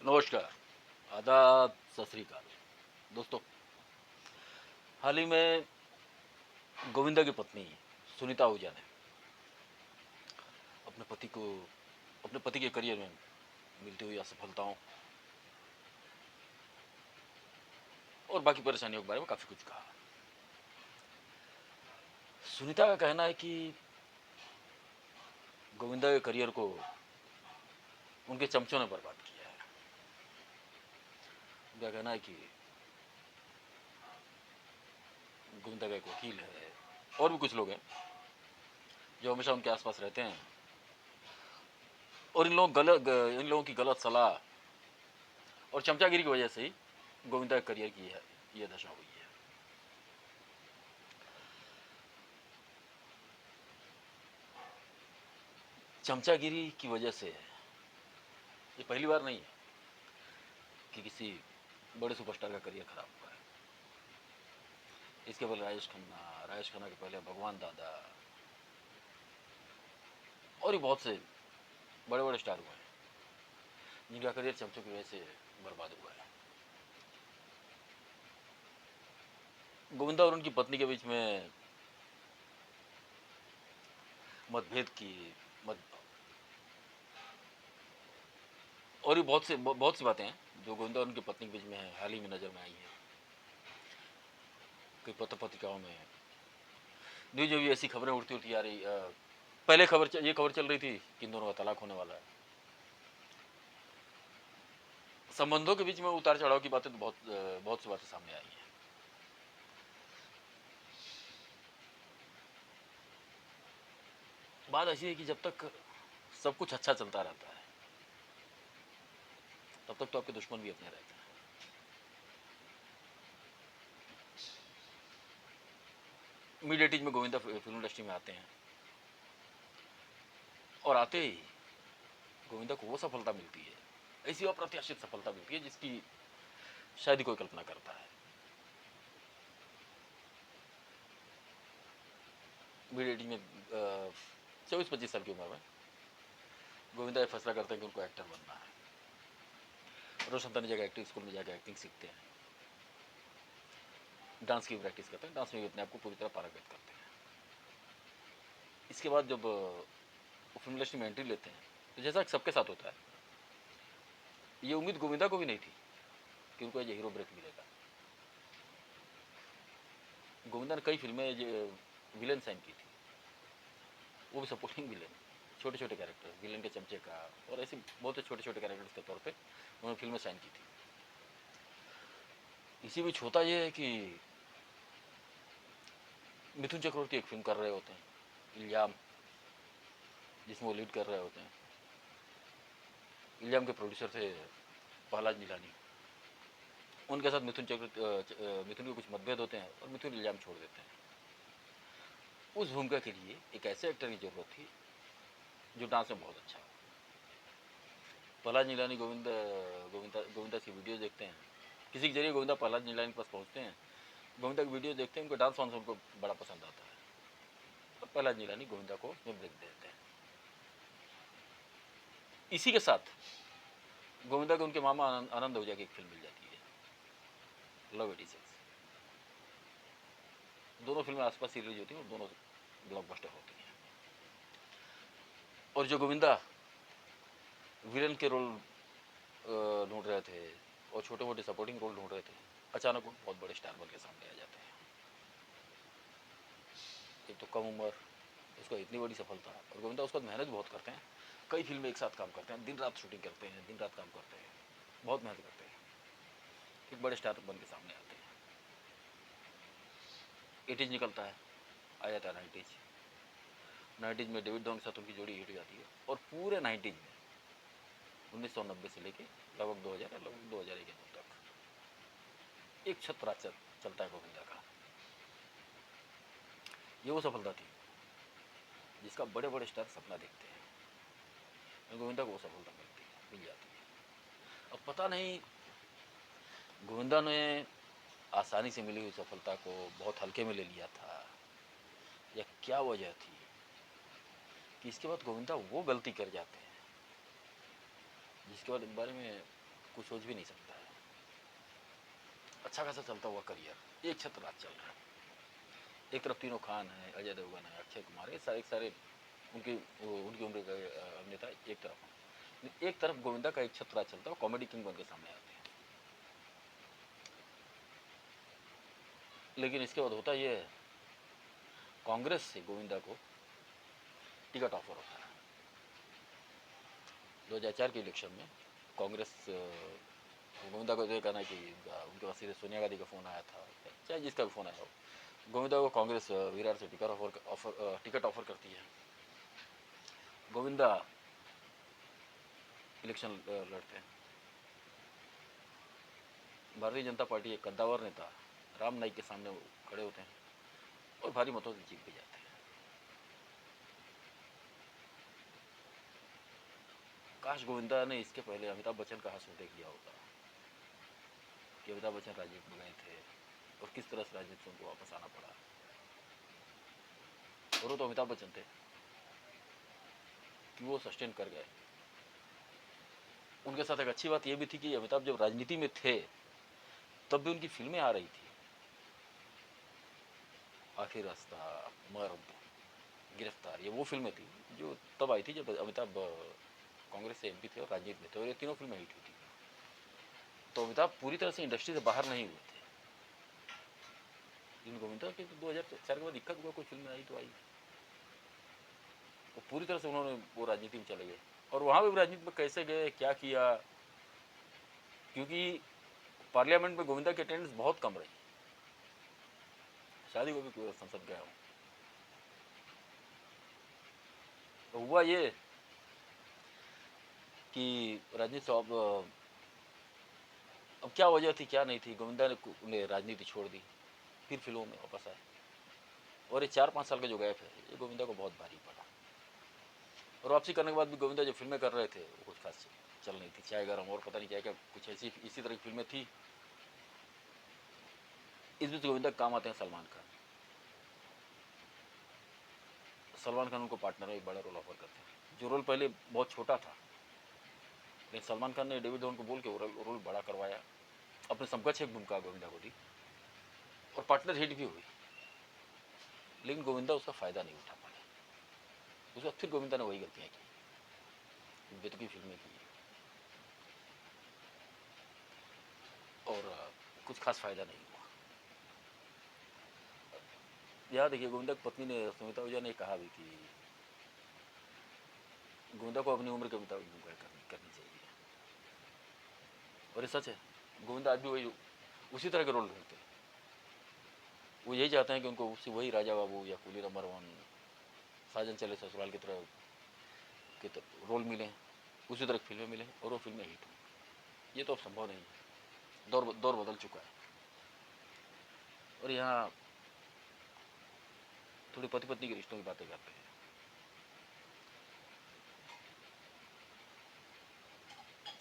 नमस्कार, आदाब, सत श्री अकाल। दोस्तों, हाल ही में गोविंदा की पत्नी सुनीता आहूजा ने अपने पति को अपने पति के करियर में मिलती हुई असफलताओं और बाकी परेशानियों के बारे में काफ़ी कुछ कहा। सुनीता का कहना है कि गोविंदा के करियर को उनके चमचों ने बर्बाद किया है। उनका कहना है कि गोविंदा का एक वकील है और भी कुछ लोग हैं जो हमेशा उनके आसपास रहते हैं और इन लोगों की गलत सलाह और चमचागिरी की वजह से ही गोविंदा के करियर की यह दशा हुई है। चमचागिरी की वजह से ये पहली बार नहीं है कि किसी बड़े सुपरस्टार का करियर खराब हुआ है। इसके पहले राजेश खन्ना के पहले भगवान दादा और भी बहुत से बड़े बड़े स्टार हुए हैं जिनका करियर चमचों की वजह से बर्बाद हुआ है। गोविंदा और उनकी पत्नी के बीच में मतभेद की मत और भी बहुत सी बातें हैं जो गोविंदा और उनकी पत्नी के बीच में हाल ही में नजर में आई है। कई पत्र पत्रिकाओं में न्यूज में भी ऐसी खबरें उड़ती आ रही। पहले ये खबर चल रही थी कि इन दोनों का तलाक होने वाला है। संबंधों के बीच में उतार चढ़ाव की बातें तो बहुत सी बातें सामने आई हैं। बात ऐसी है कि जब तक सब कुछ अच्छा चलता रहता है तब तक तो आपके दुश्मन भी अपने रहते हैं। मिड एटीज में गोविंदा फिल्म इंडस्ट्री में आते हैं और आते ही गोविंदा को वो सफलता मिलती है, ऐसी अप्रत्याशित सफलता मिलती है जिसकी शायद ही कोई कल्पना करता है। मिड एटीज में 24-25 साल की उम्र में गोविंदा ये फैसला करते हैं कि उनको एक्टर बनना है। रोशन तनेजा के एक्टिंग स्कूल में जाकर एक्टिंग सीखते हैं, डांस की प्रैक्टिस करते हैं, डांस में भी अपने आप को पूरी तरह पारंगत करते हैं। इसके बाद जब वो फिल्म इंडस्ट्री में एंट्री लेते हैं तो जैसा कि सबके साथ होता है, ये उम्मीद गोविंदा को भी नहीं थी कि उनको एज हीरो ब्रेक मिलेगा। गोविंदा ने कई फिल्में विलेन साइन की थी, वो भी सपोर्टिंग विलेन, छोटे छोटे कैरेक्टर, विलेन के चमचे का और ऐसे बहुत छोटे छोटे कैरेक्टर्स के तौर पे उन्होंने फिल्में साइन की थी। इसी बीच होता यह है कि मिथुन चक्रवर्ती एक फिल्म कर रहे होते हैं, इल्जाम, जिसमें वो लीड कर रहे होते हैं। इल्जाम के प्रोड्यूसर थे प्रहलाद जिलानी। उनके साथ मिथुन के कुछ मतभेद होते हैं और मिथुन इल्जाम छोड़ देते हैं। उस भूमिका के लिए एक ऐसे एक्टर की जरूरत थी जो डांस में बहुत अच्छा हो। प्रहलाद जिलानी गोविंदा की वीडियो देखते हैं, किसी के जरिए गोविंदा प्रहलाद जिलानी के पास पहुँचते हैं, गोविंदा की वीडियो देखते हैं, उनको डांस वांस उनको बड़ा पसंद आता है और प्रहलाद जिलानी गोविंदा को उसमें ब्रेक देते हैं। इसी के साथ गोविंदा को उनके मामा आनंद आहूजा की एक फिल्म मिल जाती है, लव 86। दोनों फिल्में आसपास ही रिलीज होती हैं और दोनों ब्लॉकबस्टर होती हैं। और जो गोविंदा विलन के रोल ढूंढ रहे थे और छोटे मोटे सपोर्टिंग रोल ढूंढ रहे थे, अचानक वो बहुत बड़े स्टार बन के सामने आ जाते हैं। एक तो कम उम्र, उसको इतनी बड़ी सफलता, और गोविंदा उसके बाद मेहनत बहुत करते हैं, कई फिल्में एक साथ काम करते हैं, दिन रात शूटिंग करते हैं, दिन रात काम करते हैं, बहुत मेहनत करते हैं, एक बड़े स्टार बन के सामने आते हैं। 80s निकलता है, आ जाता है 90s में डेविड धवन के साथ उनकी जोड़ी हिट हो जाती है और पूरे 90s में 1990 से लेके लगभग 2001 तक एक छत्र चलता है गोविंदा का। ये वो सफलता थी जिसका बड़े बड़े स्टार सपना देखते हैं। गोविंदा को वो सफलता मिल जाती है। अब पता नहीं गोविंदा ने आसानी से मिली हुई सफलता को बहुत हल्के में ले लिया था या क्या वजह थी कि इसके बाद गोविंदा वो गलती कर जाते हैं जिसके बाद इस बारे में कुछ सोच भी नहीं सकता है। अच्छा खासा चलता हुआ करियर एक छत्र राज चल रहा है। एक तरफ तीनों खान है, अजय देवगन है, अक्षय कुमार, ये सारे उनकी उनकी उम्र के अभिनेता एक तरफ गोविंदा का एक छत्र राज चलता है, कॉमेडी किंग बन के सामने आते हैं। लेकिन इसके बाद होता यह है, कांग्रेस से गोविंदा को टिकट ऑफर होता है 2004 के इलेक्शन में। कांग्रेस गोविंदा को ये कहना है कि उनके पास सीधे सोनिया गांधी का फ़ोन आया था, चाहे जिसका भी फ़ोन आया हो, गोविंदा को कांग्रेस विरार से टिकट ऑफर करती है। गोविंदा इलेक्शन लड़ते हैं। भारतीय जनता पार्टी के कद्दावर नेता राम नाईक के सामने वो खड़े होते हैं और भारी मतों से जीत भी जाते हैं। काश गोविंदा ने इसके पहले अमिताभ बच्चन का हास्य देख लिया होता कि अमिताभ बच्चन राजनीति में गए थे और किस तरह से राजनीति से उनको वापस आना पड़ा। और वो तो अमिताभ बच्चन थे कि वो सस्टेन कर गए। उनके साथ एक अच्छी बात यह भी थी कि अमिताभ जब राजनीति में थे तब भी उनकी फिल्में आ रही थी, आखिर रास्ता, मर्द, गिरफ्तार, ये वो फिल्में थी जो तब आई थी जब अमिताभ कांग्रेस से एमपी थे और राजनीति में थे, और ये तीनों फिल्में हिट हुई थी। तो अमिताभ पूरी तरह से इंडस्ट्री से बाहर नहीं हुए थे। लेकिन गोविंदा के 2004 के बाद दिक्कत हुआ, कोई फिल्म आई तो आई, वो पूरी तरह से उन्होंने वो राजनीति में चले गए। और वहाँ भी राजनीति में कैसे गए, क्या किया, क्योंकि पार्लियामेंट में गोविंदा की अटेंडेंस बहुत कम रही। शादी को भी संसद गया हूँ, तो हुआ ये कि राजनीति अब क्या वजह थी क्या नहीं थी, गोविंदा ने राजनीति छोड़ दी, फिर फिल्मों में वापस आए। और ये 4-5 साल का जो गैप है ये गोविंदा को बहुत भारी पड़ा। और वापसी करने के बाद भी गोविंदा जो फिल्में कर रहे थे वो कुछ खास चल नहीं थी, चाय गरम और पता नहीं क्या क्या कुछ ऐसी इसी तरह की फिल्में थी। इस बीच गोविंदा का काम आते हैं सलमान खान। सलमान खान उनको पार्टनर में एक बड़ा रोल ऑफर करते हैं, जो रोल पहले बहुत छोटा था, लेकिन सलमान खान ने डेविड धवन को बोल के वो रोल बड़ा करवाया, अपने समकक्ष एक भूमिका गोविंदा को दी और पार्टनर हिट भी हुई। लेकिन गोविंदा उसका फ़ायदा नहीं उठा पाया। उसके बाद फिर गोविंदा ने वही गलतियाँ की, बेतुकी फिल्में की और कुछ खास फ़ायदा नहीं हुआ। याद देखिए, गोविंदा की पत्नी ने सुमिता ओझा ने कहा भी कि गोविंदा को अपनी उम्र के मुताबिक भूमिका करनी चाहिए, और ये सच है। गोविंदा आज भी वही उसी तरह के रोल ढूंढते हैं। वो यही चाहते हैं कि उनको उसी वही राजा बाबू या कुली नंबर 1, साजन चले ससुराल की तरह के रोल मिले, उसी तरह की फिल्में मिले और वो फिल्में हिट हों। ये तो अब संभव नहीं है, दौर बदल चुका है। और यहाँ थोड़ी पति पत्नी के रिश्तों की बातें करते हैं।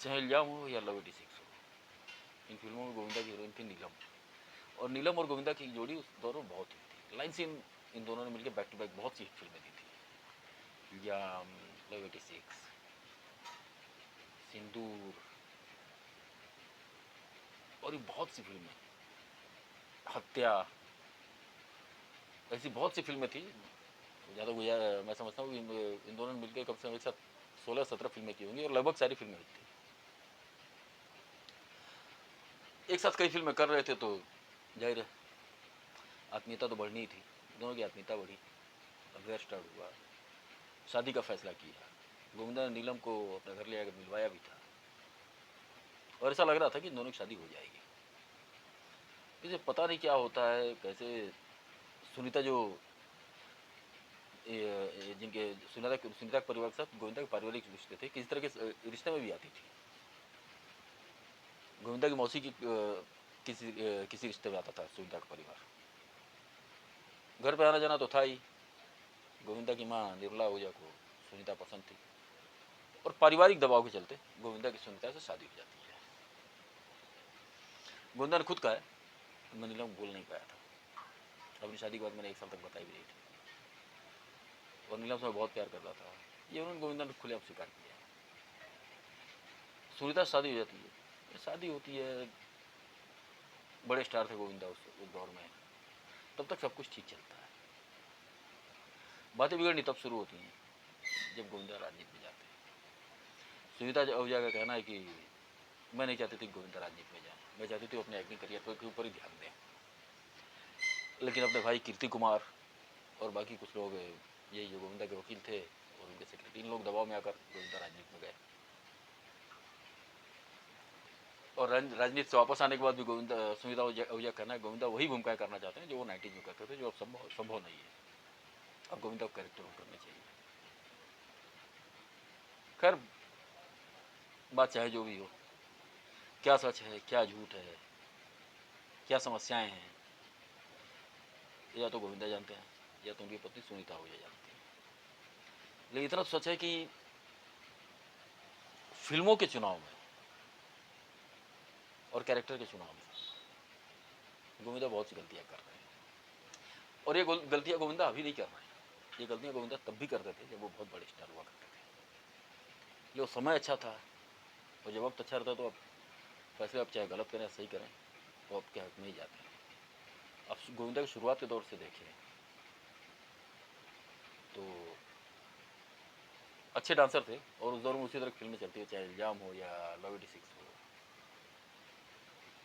चाहे इल्जाम हो या लव 86 हो, इन फिल्मों में गोविंदा की हीरोइन थी नीलम, और नीलम और गोविंदा की जोड़ी उस दौर में बहुत हिट थी। लाइन सीन इन दोनों ने मिलकर बैक टू बैक बहुत सी फिल्में दी थी, इल्जाम, लव 86, सिंदूर, और भी बहुत सी फिल्में, हत्या, ऐसी बहुत सी फिल्में थी। ज़्यादा मैं समझता हूँ कि इन दोनों ने मिलकर कम से कम एक साथ 16-17 फिल्में की होंगी और लगभग सारी फिल्में हिट थी। एक साथ कई फिल्में कर रहे थे तो जाहिर है आत्मीयता तो बढ़नी ही थी। दोनों की आत्मीयता बढ़ी, अफेयर स्टार्ट हुआ, शादी का फैसला किया। गोविंदा ने नीलम को अपने घर ले आकर मिलवाया भी था और ऐसा लग रहा था कि इन दोनों की शादी हो जाएगी। इसे पता नहीं क्या होता है, कैसे सुनीता जो जिनके सुनीता के परिवार के साथ गोविंदा के पारिवारिक रिश्ते थे, किसी तरह के रिश्ते में भी आती थी। गोविंदा की मौसी की किसी रिश्ते में आता था सुनीता का परिवार। घर पे आना जाना तो था ही। गोविंदा की माँ निर्मला ओझा को सुनीता पसंद थी और पारिवारिक दबाव के चलते गोविंदा की सुनीता से शादी हो जाती है। गोविंदा ने खुद कहा है, मैं नीलम बोल नहीं पाया था, अपनी शादी के बाद मैंने 1 साल तक बताई भी नहीं थी और नीलम से मैं बहुत प्यार करता था। ये उन्होंने गोविंदा ने खुलेआम स्वीकार किया। सुनीता से शादी हो जाती है, शादी होती है, बड़े स्टार थे गोविंदा उस दौर में, तब तक सब कुछ ठीक चलता है। बातें बिगड़नी तब शुरू होती हैं जब गोविंदा राजनीति में जाते हैं। सुनीता आहूजा का कहना है कि मैं नहीं चाहती थी गोविंदा राजनीति में जाए, मैं चाहती थी अपने एक्टिंग करियर के ऊपर ही ध्यान दें, लेकिन अपने भाई कीर्ति कुमार और बाकी कुछ लोग, ये जो गोविंदा के वकील थे और उनके सेक्रेटरी, इन लोग दबाव में आकर गोविंदा राजनीति में गए। और राजनीति से वापस आने के बाद भी गोविंदा, सुनीता आहूजा कहना है, गोविंदा वही भूमिकाएं करना चाहते हैं जो वो 90s में करते थे, जो अब संभव नहीं है। अब गोविंदा को कैरेक्टर करने चाहिए। खैर, बात चाहे जो भी हो, क्या सच है क्या झूठ है, क्या समस्याएं हैं, या तो गोविंदा जानते हैं या तो उनकी पत्नी सुनीता आहूजा जानती है। लेकिन इतना सच है कि फिल्मों के चुनाव में और कैरेक्टर के चुनाव में गोविंदा बहुत सी गलतियां कर रहे हैं। और ये गलतियां गोविंदा अभी नहीं कर रहे हैं, ये गलतियां गोविंदा तब भी करते थे जब वो बहुत बड़े स्टार हुआ करते थे। जो समय अच्छा था और जब वक्त अच्छा रहता तो अब फैसले आप चाहे गलत करें सही करें तो आपके हक में ही जाते हैं। अब गोविंदा की शुरुआत के दौर से देखें तो अच्छे डांसर थे और उस दौर में उसी तरह फिल्में चलती है, चाहे इल्जाम हो या लव 86 हो।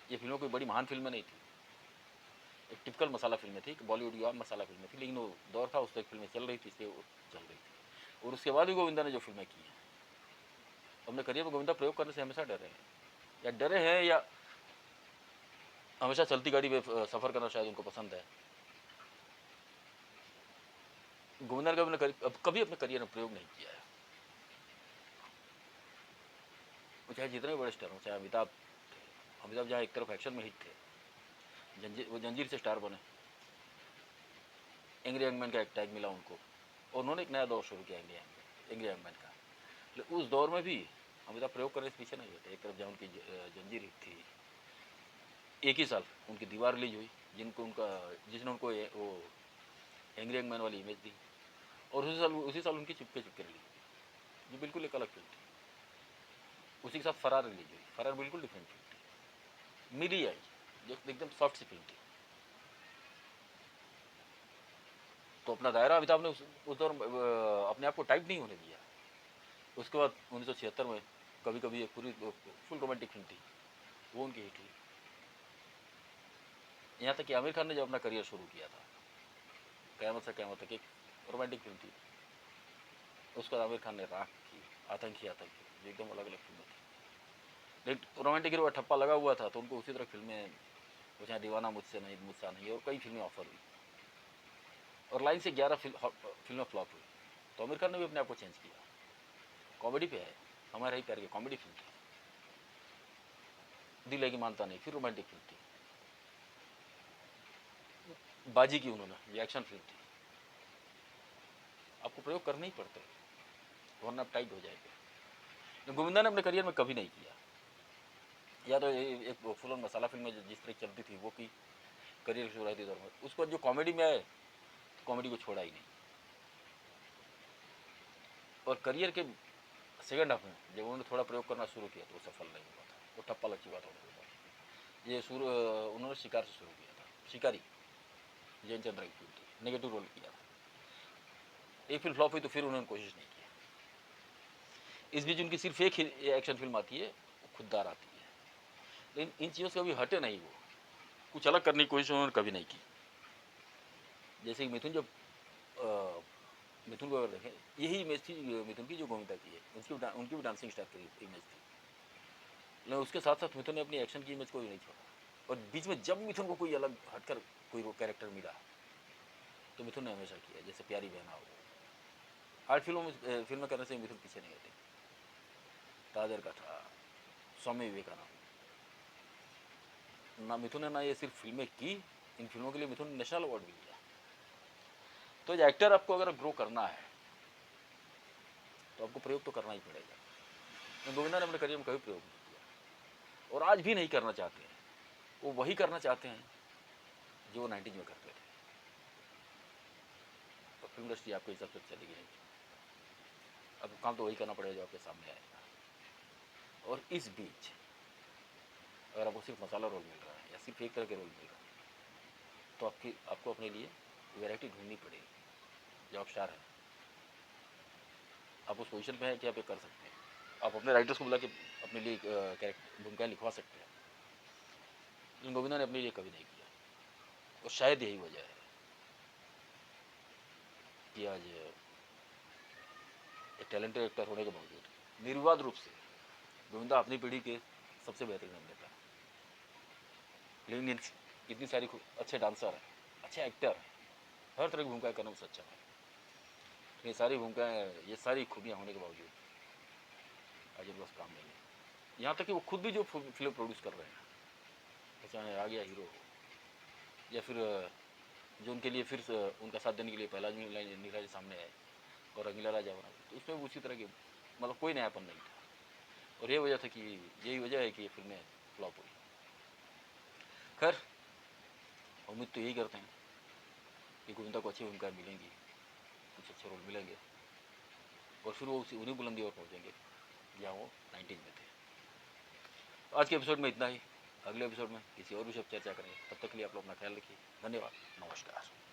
ये फिल्में कोई बड़ी महान फिल्में नहीं थी, एक टिपिकल मसाला फिल्में थी, बॉलीवुड की आम मसाला फिल्में थी, लेकिन वो दौर था, उस तक फिल्में चल रही थी, इसलिए वो चल रही थी। और उसके बाद भी गोविंदा ने जो फिल्में की हैं, अपने करियर में गोविंदा प्रयोग करने से हमेशा डरे हैं, या डरे हैं या हमेशा चलती गाड़ी में सफ़र करना शायद उनको पसंद है। गोविंदा ने कभी अपने करियर में प्रयोग नहीं किया है। वो चाहे जितने बड़े स्टार हों, चाहे अमिताभ जहाँ एक तरफ एक्शन में हिट थे, वो जंजीर से स्टार बने, एंग्री यंगमैन का एक टैग मिला उनको, और उन्होंने एक नया दौर शुरू किया एंग्री यंगमैन का। लेकिन उस दौर में भी अमिताभ प्रयोग करने से पीछे नहीं होते। एक तरफ जहाँ उनकी जंजीर हिट थी, एक ही साल उनकी दीवार रिलीज हुई, जिसने उनको वो एंग्री यंगमैन वाली इमेज दी, और उसी साल उनकी चिपके रिलीज हुई, जो बिल्कुल एक अलग फिल्म थी। उसी के साथ फरार रिलीज हुई, फरार बिल्कुल डिफरेंट फिल्म थी। मिली आई जो एकदम सॉफ्ट सी फिल्म थी। तो अपना दायरा अमिताभ ने उस दौर अपने आप को टाइप नहीं होने दिया। उसके बाद 1976 में कभी कभी एक पूरी फुल रोमांटिक फिल्म थी, वो उनकी हिट हुई। यहाँ तक कि आमिर खान ने जब अपना करियर शुरू किया था, क़यामत से क़यामत तक एक रोमांटिक फिल्म थी, उसके बाद आमिर खान ने राख की, आतंकी जो एकदम अलग अलग फिल्में थी। लेकिन रोमांटिक हीरो का ठप्पा लगा हुआ था, तो उनको उसी तरह फिल्में, वो चाहे दीवाना मुझसे नहीं, और कई फिल्में ऑफर हुई, और लाइन से 11 फिल्में फ्लॉप हुई। तो आमिर खान ने भी अपने आप को चेंज किया, कॉमेडी पे है, हमारा ही प्यार की कॉमेडी फिल्म थी, दिल है कि मानता नहीं, फिर रोमांटिक फिल्म थी, बाजी की उन्होंने, ये एक्शन फिल्म थी। आपको प्रयोग करने ही पड़ते, वरना आप टाइट हो जाएंगे। तो गोविंदा ने अपने करियर में कभी नहीं किया, या तो एक फुल ऑन मसाला फिल्म में जिस तरह चलती थी वो की, करियर की शुरुआती दौर में। उसके बाद जो कॉमेडी में आए, तो कॉमेडी को छोड़ा ही नहीं। और करियर के सेकेंड हाफ में जब उन्होंने थोड़ा प्रयोग करना शुरू किया तो वो सफल नहीं हुआ था, वो ठप्पा लग चुका था उनको। ये उन्होंने शिकार से शुरू किया था, शिकारी जैन चंद्र की फिल्म थी, नेगेटिव रोल किया था, एक फिल्म फ्लॉप हुई तो फिर उन्होंने कोशिश नहीं किया। इस बीच उनकी सिर्फ एक एक्शन फिल्म आती है, वो खुददार आती है, लेकिन इन चीज़ों से कभी हटे नहीं, वो कुछ अलग करने की कोशिश उन्होंने कभी नहीं की। जैसे कि मिथुन, जब मिथुन को अगर देखें, यही इमेज थी मिथुन की जो गोविंदा की है, उनकी भी डांसिंग स्टार की इमेज थी, लेकिन उसके साथ साथ मिथुन ने अपनी एक्शन की इमेज को भी नहीं छोड़ा। और बीच में जब मिथुन को कोई अलग हटकर कोई कैरेक्टर मिला तो मिथुन ने हमेशा किया, जैसे प्यारी बहना हो, आर्ट फिल्में करने से मिथुन पीछे नहीं हटे। ताजर का था, स्वामी विवेकानंद, ना मिथुन ने ना ये सिर्फ फिल्में की, इन फिल्मों के लिए मिथुन ने नेशनल अवार्ड भी लिया। तो एज एक्टर आपको अगर ग्रो करना है तो आपको प्रयोग तो करना ही पड़ेगा। गोविंदा ने अपने करियर में कभी प्रयोग नहीं किया, और आज भी नहीं करना चाहते हैं। वो वही करना चाहते हैं जो वो 90s में करते थे। तो फिल्म इंडस्ट्री आपके हिसाब से चलेगी नहीं, अब काम तो वही करना पड़ेगा जो आपके सामने आएगा। और इस बीच अगर आपको सिर्फ मसाला रोल मिल रहा है या सिर्फ एक तरह के रोल मिल रहा है, तो आपको अपने लिए वैरायटी ढूंढनी पड़ेगी। जब आप स्टार हैं, आप उस पोजीशन पे हैं कि आप ये कर सकते हैं। आप अपने राइटर्स को बुला के अपने लिए कैरेक्टर भूमिकाएँ लिखवा सकते हैं, लेकिन गोविंदा ने अपने लिए कभी नहीं किया। और शायद यही वजह है कि आज एक टैलेंटेड एक्टर होने के बावजूद निर्विवाद रूप से गोविंदा अपनी पीढ़ी के सबसे बेहतरीन अभिनेता है। लेकिन इतनी सारी अच्छे डांसर हैं, अच्छे एक्टर हैं, हर तरह की भूमिका करने में सक्षम है। ये सारी भूमिकाएँ, ये सारी खूबियाँ होने के बावजूद आज उनके पास काम नहीं है। यहाँ तक कि वो खुद भी जो फिल्म प्रोड्यूस कर रहे हैं, चाहे आ गया हीरो या फिर जो उनके लिए फिर उनका साथ देने के लिए पहला नीलाजी सामने आए और रंगीला राजा बना, तो उसमें भी उसी तरह की मतलब कोई नयापन नहीं था। और ये वजह था कि यही वजह है कि ये फिल्में फ्लॉप हुई। खैर, उम्मीद तो यही करते हैं कि गोविंदा को अच्छी भूमिका मिलेंगी, कुछ अच्छे रोल मिलेंगे और फिर वो उन्हीं बुलंदी और पहुँचेंगे जहाँ वो 90s में थे। आज के एपिसोड में इतना ही। अगले एपिसोड में किसी और विषय पर चर्चा करेंगे। तब तक के लिए आप लोग अपना ख्याल रखिए। धन्यवाद। नमस्कार।